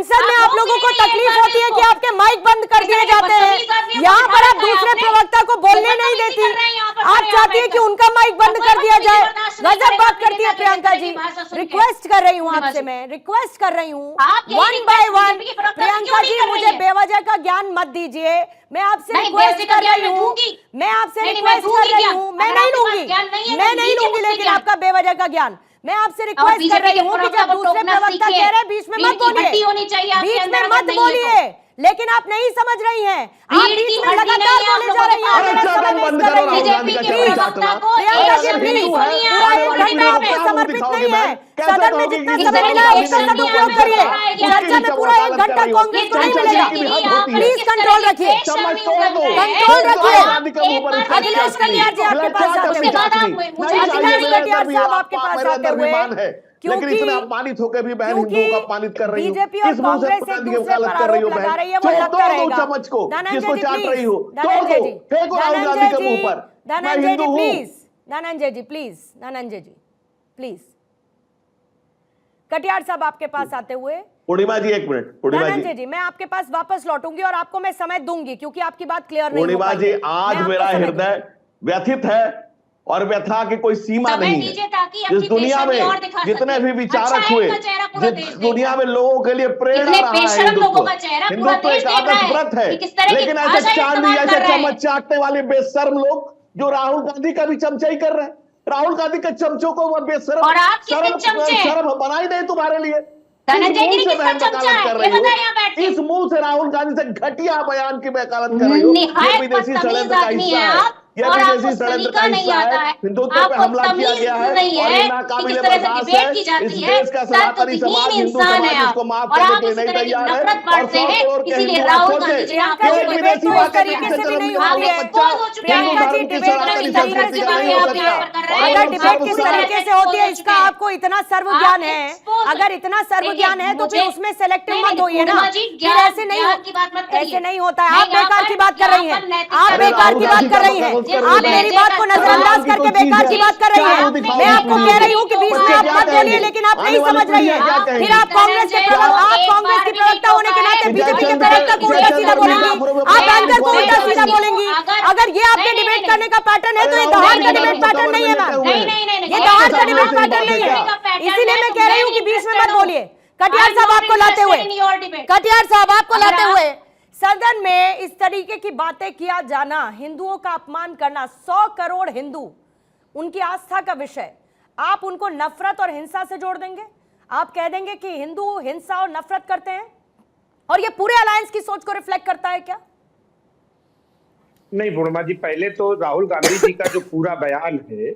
संसद में आप लोगों को तकलीफ होती है कि आपके माइक बंद कर दिए जाते हैं, यहाँ पर आप दूसरे प्रवक्ता को बोलने नहीं देती। आप चाहती है कि उनका माइक बंद कर दिया जाए। गजब बात करती है प्रियंका जी। रिक्वेस्ट कर रही हूँ आपसे, मैं रिक्वेस्ट कर रही हूँ, one by one. Priyanka ji, मुझे बेवजह का ज्ञान मत दीजिए। मैं आपसे रिक्वेस्ट कर रही हूँ, मैं आपसे रिक्वेस्ट कर रही हूँ। मैं नहीं लूंगी लेकिन आपका बेवजह का ज्ञान। मैं आपसे रिक्वेस्ट कर रही हूँ कि जब दूसरे प्रवक्ता कह रहे हैं बीच में मत बोलिए, बीच में मत बोलिए, लेकिन आप नहीं समझ रही हैं। आप बीच में लगातार बोले जा रही हैं। समर्पित नहीं है। सदन में जितना समय मिला उसका सदुपयोग करिए। चर्चा में पूरा 1 घंटा कांग्रेस को नहीं मिलेगा। प्लीज कंट्रोल रखिए, कंट्रोल रखिए। अखिलेश कटियार जी आपके पास आते हुए, अखिलेश कटियार साहब आपके पास आते हुए, लेकिन इतने अपमानित होकर भी बहन हिंदुओं को अपमानित कर रही हो। बीजेपी और कांग्रेस एक दूसरे पर आरोप लगा रही है, वो लगता रहेगा। चम्मच को किसको चाट रही हो, धनंजय जी, फेंको राहुल गांधी के मुंह पर। Dhananjay ji please, Dhananjay ji please, Dhananjay ji please. Katiyar साहब आपके पास आते हुए, पूर्णिमा जी 1 मिनट। धनंजय जी, मैं आपके पास वापस लौटूंगी और आपको मैं समय दूंगी क्योंकि आपकी बात क्लियर नहीं हो पूर्णिमा पाई। जी, आज मेरा हृदय व्यथित है और व्यथा की कोई सीमा नहीं है। जिस दुनिया में जितने भी विचारक हुए, जिस दुनिया में लोगों के लिए प्रेरणा रहा है हिंदुत्व एक आदर्श व्रत है, लेकिन ऐसे चांदी ऐसे चम्मच चाटने वाले बेशर्म लोग जो राहुल गांधी का भी चमचाई कर रहे हैं। राहुल गांधी के चमचों को वो बेशर्म शर्म बनाई नहीं तुम्हारे लिए। इस मुंह से राहुल गांधी से घटिया बयान की वकालत कर रही हो। ये विदेशी षड्यंत्र का हिस्सा है, यह विदेशी षड्यंत्र का हिस्सा है। हिंदुत्व पे हमला किया गया है और ये नाकाबिले बर्दाश्त है। इस देश का सनातनी समाज, हिंदू समाज इसको माफ करने के लिए नहीं तैयार है। और 100 करोड़ के हिंदू आप सोचे एक विदेशी वाक़ई अगर डिबेट किस तरीके से होती है इसका आपको इतना सर्व ज्ञान है, अगर इतना सर्व ज्ञान है तो फिर उसमें सेलेक्टिव मत होइए ना। फिर ऐसे नहीं होता है। आप बेकार की बात कर रही हैं, आप बेकार की बात कर रही हैं, आप मेरी बात को नजरअंदाज करके बेकार की बात कर रही हैं। मैं आपको कह रही हूँ कि बीच में आप मत बोलिए, लेकिन आप नहीं समझ रही हैं। फिर आप कांग्रेस की प्रवक्ता होने के नाते बीजेपी के प्रवक्ता को उल्टा सीधा बोलेंगी, आप एंकर को उल्टा सीधा बोलेंगी। अगर ये आपके डिबेट करने का पैटर्न है तो ये दहाड़ का डिबेट पैटर्न नहीं है मैम, ये दहाड़ का डिबेट पैटर्न नहीं है। इसीलिए मैं कह रही हूँ कि बीच में मत बोलिए। कटियार साहब आपको लाते हुए, कटियार साहब आपको लाते हुए, सदन में इस तरीके की बातें किया जाना, हिंदुओं का अपमान करना, 100 करोड़ हिंदू उनकी आस्था का विषय, आप उनको नफरत और हिंसा से जोड़ देंगे? आप कह देंगे कि हिंदू हिंसा और नफरत करते हैं और ये पूरे अलायंस की सोच को रिफ्लेक्ट करता है क्या? नहीं पूर्णिमा जी, पहले तो राहुल गांधी जी का जो पूरा बयान है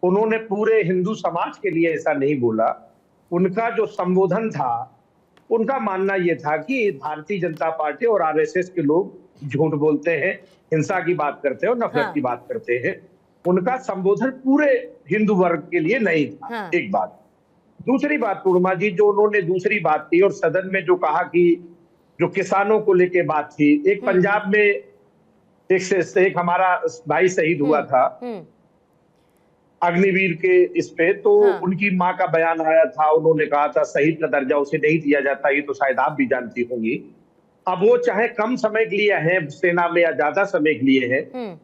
उन्होंने पूरे हिंदू समाज के लिए ऐसा नहीं बोला। उनका जो संबोधन था, उनका मानना यह था कि भारतीय जनता पार्टी और आरएसएस के लोग झूठ बोलते हैं, हिंसा की बात करते हैं और नफरत की बात करते हैं। उनका संबोधन पूरे हिंदू वर्ग के लिए नहीं था। एक बात। दूसरी बात पूर्णिमा जी, जो उन्होंने दूसरी बात की और सदन में जो कहा कि जो किसानों को लेके बात थी, एक पंजाब में एक हमारा भाई शहीद हुआ था अग्निवीर के इस पे, तो उनकी माँ का बयान आया था, उन्होंने कहा था शहीद का दर्जा उसे नहीं दिया जाता। ये तो शायद आप भी जानती होंगी। अब वो चाहे कम समय के लिए हैं सेना में या ज्यादा समय के लिए हैं,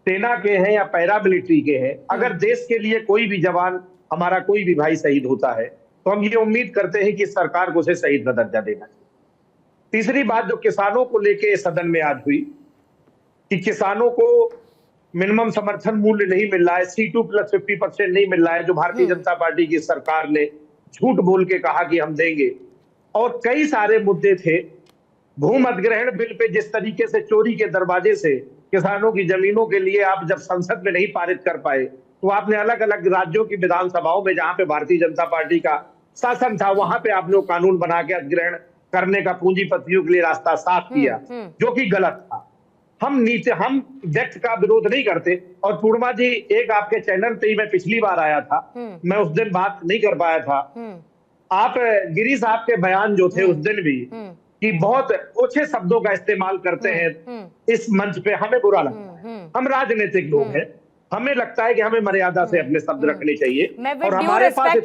सेना के हैं या पैरामिलिट्री के हैं, अगर देश के लिए कोई भी जवान, हमारा कोई भी भाई शहीद होता है तो हम ये उम्मीद करते हैं कि सरकार को उसे शहीद का दर्जा देना चाहिए। तीसरी बात जो किसानों को लेके सदन में आज हुई कि किसानों को मिनिमम समर्थन मूल्य नहीं मिल रहा है, C2 + 50% नहीं मिल रहा है, जो भारतीय जनता पार्टी की सरकार ने झूठ बोल के कहा कि हम देंगे। और कई सारे मुद्दे थे। भूमि अधिग्रहण बिल पे जिस तरीके से चोरी के दरवाजे से किसानों की जमीनों के लिए आप जब संसद में नहीं पारित कर पाए, तो आपने अलग अलग राज्यों की विधानसभाओं में जहां पे भारतीय जनता पार्टी का शासन था, वहां पे आपने कानून बना के अधिग्रहण करने का पूंजीपतियों के लिए रास्ता साफ किया, जो कि गलत था। हम व्यक्त का विरोध नहीं करते। और पूर्णिमा जी, एक आपके चैनल पे ही मैं पिछली बार आया था, मैं उस दिन बात नहीं कर पाया था। आप गिरी साहब के बयान जो थे उस दिन भी कि बहुत ओछे शब्दों का इस्तेमाल करते हैं इस मंच पे, हमें बुरा लगता है। हम राजनीतिक लोग हैं, हमें लगता है कि हमें मर्यादा से अपने शब्द रखने चाहिए। और हमारे पास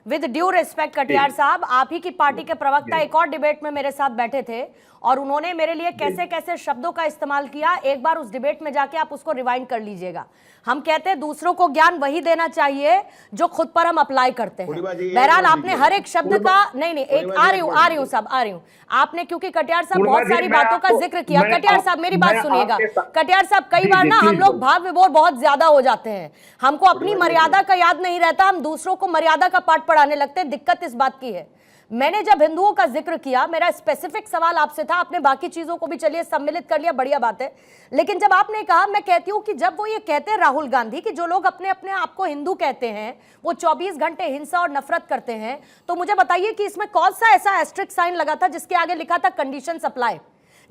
विद ड्यू रिस्पेक्ट कटियार साहब, आप ही की पार्टी के प्रवक्ता एक और डिबेट में मेरे साथ बैठे थे और उन्होंने मेरे लिए कैसे कैसे शब्दों का इस्तेमाल किया, एक बार उस डिबेट में जाके आप उसको रिवाइंड कर लीजिएगा। हम कहते हैं दूसरों को ज्ञान वही देना चाहिए जो खुद पर हम अप्लाई करते हैं। बहरहाल आपने हर एक शब्द का नहीं एक आ रही हूं साहब, आ रही हूं। आपने क्योंकि कटियार साहब बहुत सारी बातों का जिक्र किया। कटियार साहब मेरी बात सुनिएगा। कटियार साहब कई बार ना हम लोग भाव विभोर बहुत ज्यादा हो जाते हैं, हमको अपनी मर्यादा का याद नहीं रहता, हम दूसरों को मर्यादा का पाठ पढ़ाने लगते हैं। दिक्कत इस बात की है, मैंने जब हिंदुओं का जिक्र किया, मेरा स्पेसिफिक सवाल आपसे था, आपने बाकी चीजों को भी चलिए सम्मिलित कर लिया, बढ़िया बात है। लेकिन जब आपने कहा, मैं कहती हूं कि जब वो ये कहते हैं राहुल गांधी कि जो लोग अपने अपने आप को हिंदू कहते हैं वो 24 घंटे हिंसा और नफरत करते हैं, तो मुझे बताइए कि इसमें कौन सा ऐसा एस्ट्रिक साइन लगा था जिसके आगे लिखा था कंडीशंस अप्लाई?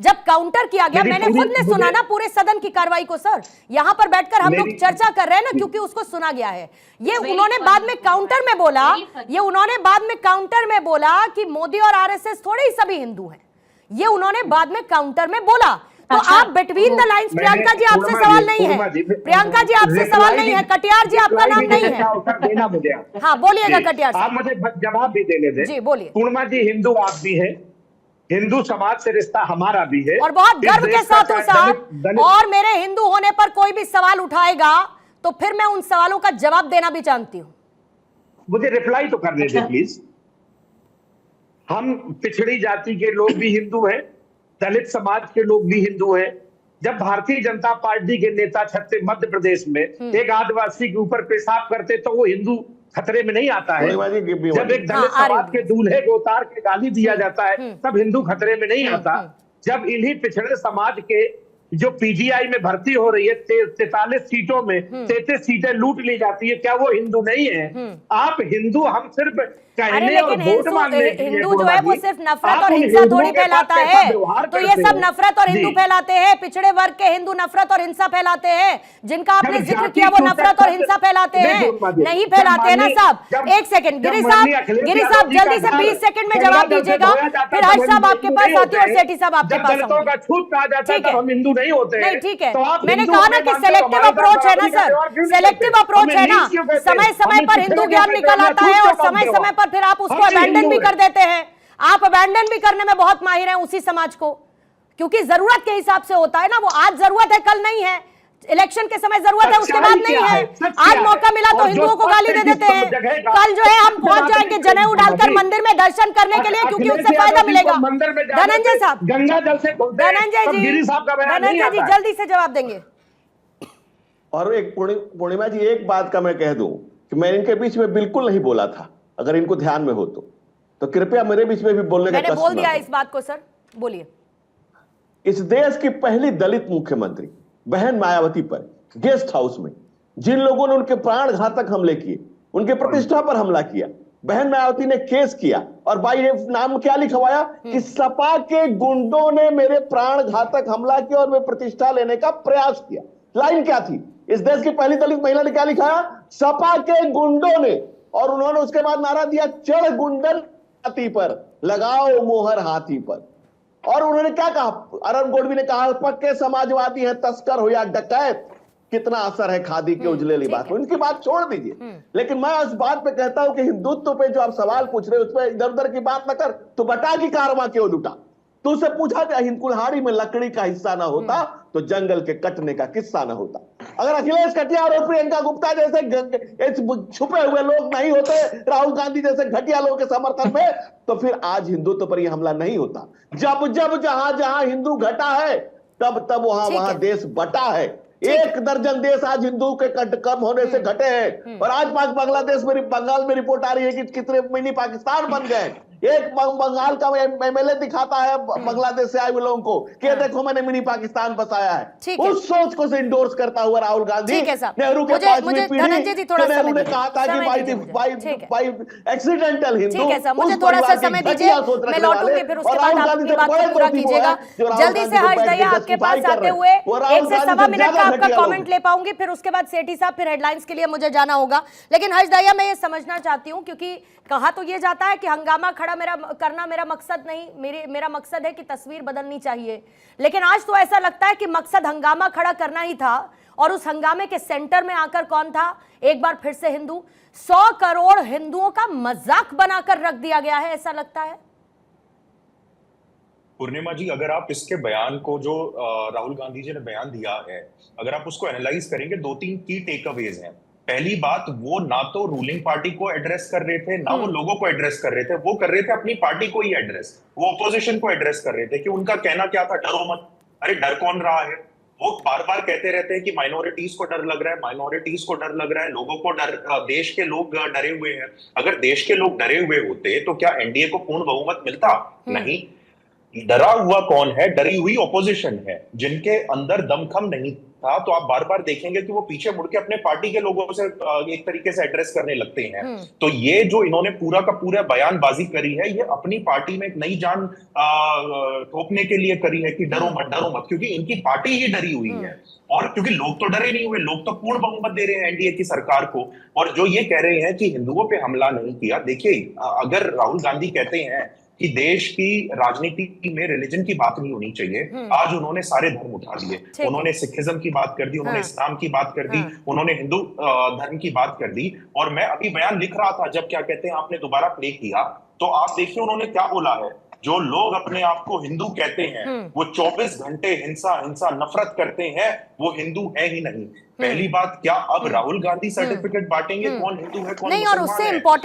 जब काउंटर किया गया, मैंने खुद ने सुना ना पूरे सदन की कार्रवाई को सर, यहां पर बैठकर हम लोग चर्चा कर रहे हैं ना, क्योंकि उसको सुना गया है। ये उन्होंने बाद में काउंटर में बोला, ये उन्होंने बाद में काउंटर में बोला कि मोदी और आरएसएस थोड़े ही सभी हिंदू हैं, ये उन्होंने बाद में काउंटर में बोला। तो आप between the lines, Priyanka ji आपसे सवाल नहीं है, प्रियंका जी आपसे सवाल नहीं है, कटियार जी आपका नाम नहीं है। हाँ बोलिएगा कटियार साहब, आप मुझे जवाब भी देने दें। जी बोलिए। पूर्णिमा जी, हिंदू आप भी है, हिंदू समाज से रिश्ता हमारा भी है और बहुत गर्व के साथ हूं साहब, और मेरे हिंदू होने पर कोई भी सवाल उठाएगा तो फिर मैं उन सवालों का जवाब देना भी जानती हूं। मुझे रिप्लाई तो करने दे प्लीज। हम पिछड़ी जाति के लोग भी हिंदू हैं, दलित समाज के लोग भी हिंदू हैं। जब भारतीय जनता पार्टी के नेता छत्तीस मध्य प्रदेश में एक आदिवासी के ऊपर पेशाब करते तो वो हिंदू खतरे में नहीं आता है। जब एक दलित समाज के दूल्हे को उतार के गाली दिया जाता है तब हिंदू खतरे में नहीं आता। जब इन्हीं पिछड़े समाज के जो पीजीआई में भर्ती हो रही है 43 सीटों में 33 सीटें लूट ली जाती है, क्या वो हिंदू नहीं है? आप हिंदू, हम सिर्फ कहने और वोट मांगने के लिए हिंदू जो है वो सिर्फ नफरत और हिंसा थोड़ी फैलाता है। तो ये सब नफरत और हिंदू फैलाते हैं, पिछड़े वर्ग के हिंदू नफरत और हिंसा फैलाते हैं, जिनका आपने जिक्र किया वो नफरत और हिंसा फैलाते हैं, नहीं फैलाते हैं ना साहब। एक सेकंड गिरी साहब जल्दी से 20 सेकंड में जवाब दीजिएगा, फिर हर्ष साहब आपके पास आती है और सेठी साहब आपके पास आऊंगी। नहीं होते नहीं ठीक है, मैंने कहा ना कि सेलेक्टिव अप्रोच है ना सर, सेलेक्टिव अप्रोच है ना, समय समय पर हिंदू ज्ञान निकल आता है और समय समय पर फिर आप उसको अबैंडन भी कर देते हैं। आप अबैंडन भी करने में बहुत माहिर हैं उसी समाज को, क्योंकि जरूरत के हिसाब से होता है ना, वो आज जरूरत है कल नहीं है, इलेक्शन के समय जरूरत है उसके बाद नहीं है। आज मौका मिला तो हिंदुओं को गाली दे देते हैं, कल जो है हम पहुंच जाएंगे जनेऊ डालकर मंदिर में दर्शन करने के लिए, क्योंकि उससे फायदा मिलेगा। धनंजय साहब, धनंजय जी जल्दी से जवाब देंगे। और एक पूर्णिमा जी, एक बात का मैं कह दूं कि मैं इनके बीच में बिल्कुल नहीं बोला था, अगर इनको ध्यान में हो तो कृपया मेरे बीच में भी बोलने का कष्ट मैंने बोल दिया इस बात को सर, बोलिए। इस देश की पहली दलित मुख्यमंत्री बहन मायावती पर गेस्ट हाउस में जिन लोगों ने उनके प्राण घातक हमले किए, उनके प्रतिष्ठा पर हमला किया, बहन मायावती ने केस किया और भाई ने नाम क्या लिखवाया कि सपा के गुंडों ने मेरे प्राण घातक हमला किया और मैं प्रतिष्ठा लेने का प्रयास किया। लाइन क्या थी? इस देश की पहली दलित महिला ने क्या लिखा? सपा के गुंडों ने, और उन्होंने उसके बाद नारा दिया चढ़ गुंडन हाथी पर, लगाओ मोहर हाथी पर। और उन्होंने क्या कहा? अरुण गोडवी ने कहा पक्के समाजवादी हैं, तस्कर हो या डकैत, कितना असर है खादी के उजले लिबास में। उनकी बात छोड़ दीजिए, लेकिन मैं इस बात पे कहता हूं कि हिंदुत्व पे जो आप सवाल पूछ रहे हो उस पर इधर उधर की बात न कर। तो बटा की कारवा क्यों लुटा? तो उससे पूछा जाए हिंदकुल्हाड़ी में लकड़ी का हिस्सा ना होता तो जंगल के कटने का किस्सा ना होता। अगर अखिलेश कटियार और प्रियंका गुप्ता जैसे छुपे हुए लोग नहीं होते, राहुल गांधी जैसे घटिया लोगों के समर्थन में, तो फिर आज हिंदुत्व पर यह हमला नहीं होता। जब जब जहां जहां हिंदू घटा है तब तब वहां देश बटा है। 1 दर्जन देश आज हिंदू के कम होने से घटे हैं, और आज बांग्लादेश में, बंगाल में रिपोर्ट आ रही है कि कितने मिनी पाकिस्तान बन गए। एक बंगाल का एमएलए दिखाता है बांग्लादेश से आए हुए लोगों को कि देखो मैंने मिनी पाकिस्तान बसाया है। उस सोच को से इंडोर्स करता हुआ राहुल गांधी, नेहरू के पांचवी पीढ़ी, नेहरू ने कहा था कि बाई एक्सीडेंटल हिंदू। ठीक है सर, मुझे थोड़ा सा समय दीजिए, मैं लौटूंगी फिर उसके बाद आपकी बात को पूरा कीजिएगा। जल्दी से हर्ष दया आपके पास आते हुए 1 से सवा मिनट का आपका कमेंट ले पाऊंगी, फिर उसके बाद सेठी साहब, फिर हेडलाइंस के लिए मुझे जाना होगा। लेकिन हर्ष दया मैं ये समझना चाहती हूँ, क्योंकि कहा तो ये जाता है कि हंगामा खड़ा करना मेरा मकसद नहीं, मेरा मकसद है कि तस्वीर बदलनी चाहिए। लेकिन आज तो ऐसा लगता है कि मकसद हंगामा खड़ा करना ही था और उस हंगामे के सेंटर में आकर कौन था? एक बार फिर से हिंदू। 100 करोड़ हिंदुओं का मजाक बनाकर रख दिया गया है, ऐसा लगता है। पूर्णिमा जी, अगर आप इसके बयान को, जो राहुल गांधी जी ने बयान दिया है, अगर आप उसको एनालाइज करेंगे, 2-3 की टेकअवेज हैं। पहली बात, वो ना तो रूलिंग पार्टी को एड्रेस कर रहे थे, ना वो लोगों को एड्रेस कर रहे थे, वो कर रहे थे अपनी पार्टी को ही एड्रेस। वो अपोजिशन को एड्रेस कर रहे थे कि उनका कहना क्या था, डरो मत। अरे डर कौन रहा है? वो बार बार कहते रहते हैं कि माइनॉरिटीज को डर लग रहा है, माइनॉरिटीज को डर लग रहा है, लोगों को डर, देश के लोग डरे हुए हैं। अगर देश के लोग डरे हुए होते तो क्या एनडीए को पूर्ण बहुमत मिलता? नहीं। डरा हुआ कौन है? डरी हुई ऑपोजिशन है, जिनके अंदर दमखम नहीं था। तो आप बार बार देखेंगे कि वो पीछे मुड़ के अपने पार्टी के लोगों से एक तरीके से एड्रेस करने लगते हैं। तो ये जो इन्होंने पूरा का पूरा बयानबाजी करी है, ये अपनी पार्टी में एक नई जान थोपने के लिए करी है कि डरो मत, क्योंकि इनकी पार्टी ही डरी हुई है। और क्योंकि लोग तो डरे नहीं हुए, लोग तो पूर्ण बहुमत दे रहे हैं एनडीए की सरकार को। और जो ये कह रहे हैं कि हिंदुओं पे हमला नहीं किया, देखिए, अगर राहुल गांधी कहते हैं कि देश की राजनीति में रिलीजन की बात नहीं होनी चाहिए, आज उन्होंने सारे धर्म उठा लिए। उन्होंने सिखिज्म की बात कर दी, उन्होंने इस्लाम की बात कर दी, उन्होंने हिंदू धर्म की बात कर दी। और मैं अभी बयान लिख रहा था, जब क्या कहते हैं आपने दोबारा प्ले किया, तो आप देखिए उन्होंने क्या बोला है। जो लोग अपने आप को हिंदू कहते हैं, वो 24 घंटे हिंसा नफरत करते हैं, वो हिंदू है ही नहीं। पहली बात, क्या अब राहुल गांधी सर्टिफिकेट बांटेंगे कौन हिंदू है कौन मुसलमान है? और उससे इम्पोर्टेंट